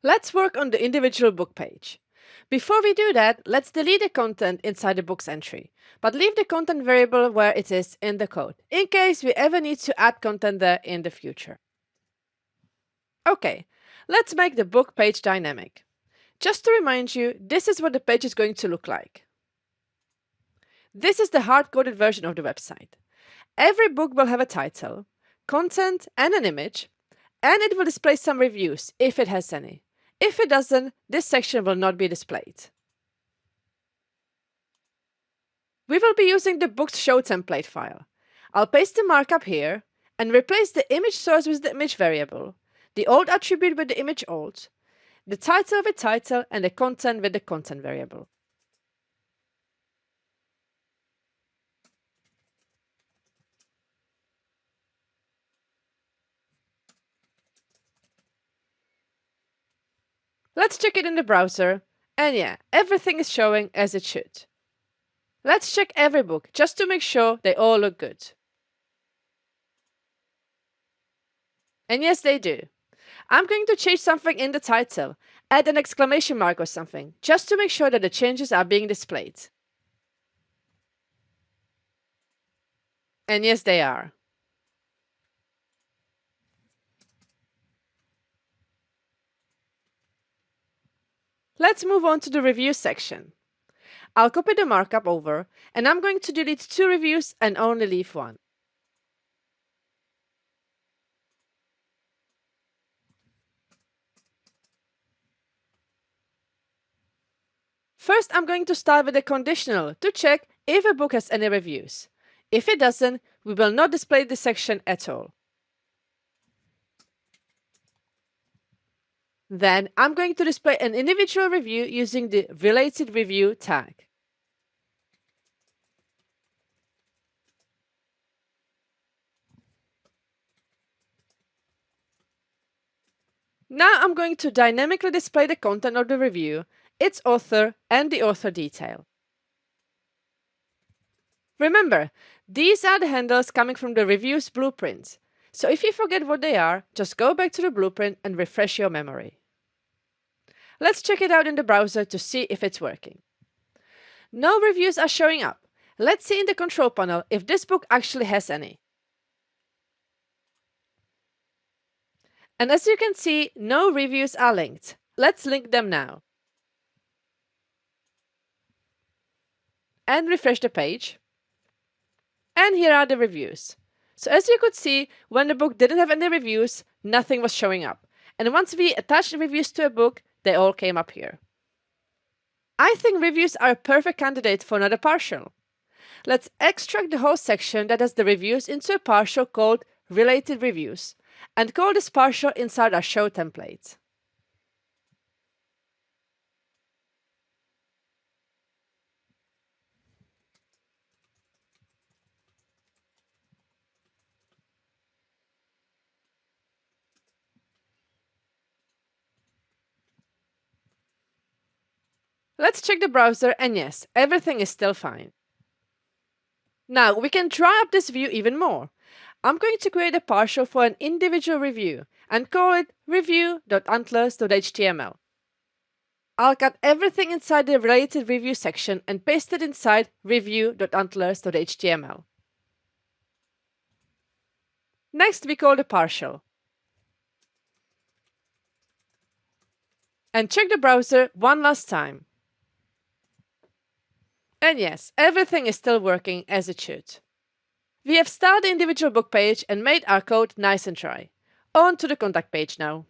Let's work on the individual book page. Before we do that, let's delete the content inside the books entry, but leave the content variable where it is in the code, in case we ever need to add content there in the future. Okay, let's make the book page dynamic. Just to remind you, this is what the page is going to look like. This is the hard-coded version of the website. Every book will have a title, content, and an image, and it will display some reviews if it has any. If it doesn't, this section will not be displayed. We will be using the book's show template file. I'll paste the markup here and replace the image source with the image variable, the old attribute with the image old, the title with title, and the content with the content variable. Let's check it in the browser, and yeah, everything is showing as it should. Let's check every book just to make sure they all look good. And yes, they do. I'm going to change something in the title, add an exclamation mark or something, just to make sure that the changes are being displayed. And yes, they are. Let's move on to the review section. I'll copy the markup over, and I'm going to delete 2 reviews and only leave 1. First, I'm going to start with a conditional to check if a book has any reviews. If it doesn't, we will not display this section at all. Then I'm going to display an individual review using the related review tag. Now I'm going to dynamically display the content of the review, its author, and the author detail. Remember, these are the handles coming from the review's blueprint. So if you forget what they are, just go back to the blueprint and refresh your memory. Let's check it out in the browser to see if it's working. No reviews are showing up. Let's see in the control panel if this book actually has any. And as you can see, no reviews are linked. Let's link them now. And refresh the page. And here are the reviews. So as you could see, when the book didn't have any reviews, nothing was showing up. And once we attached the reviews to a book, they all came up here. I think reviews are a perfect candidate for another partial. Let's extract the whole section that has the reviews into a partial called Related Reviews, and call this partial inside our show template. Let's check the browser, and yes, everything is still fine. Now we can dry up this view even more. I'm going to create a partial for an individual review and call it review.antlers.html. I'll cut everything inside the related review section and paste it inside review.antlers.html. Next, we call the partial. And check the browser one last time. And yes, everything is still working as it should. We have styled the individual book page and made our code nice and dry. On to the contact page now.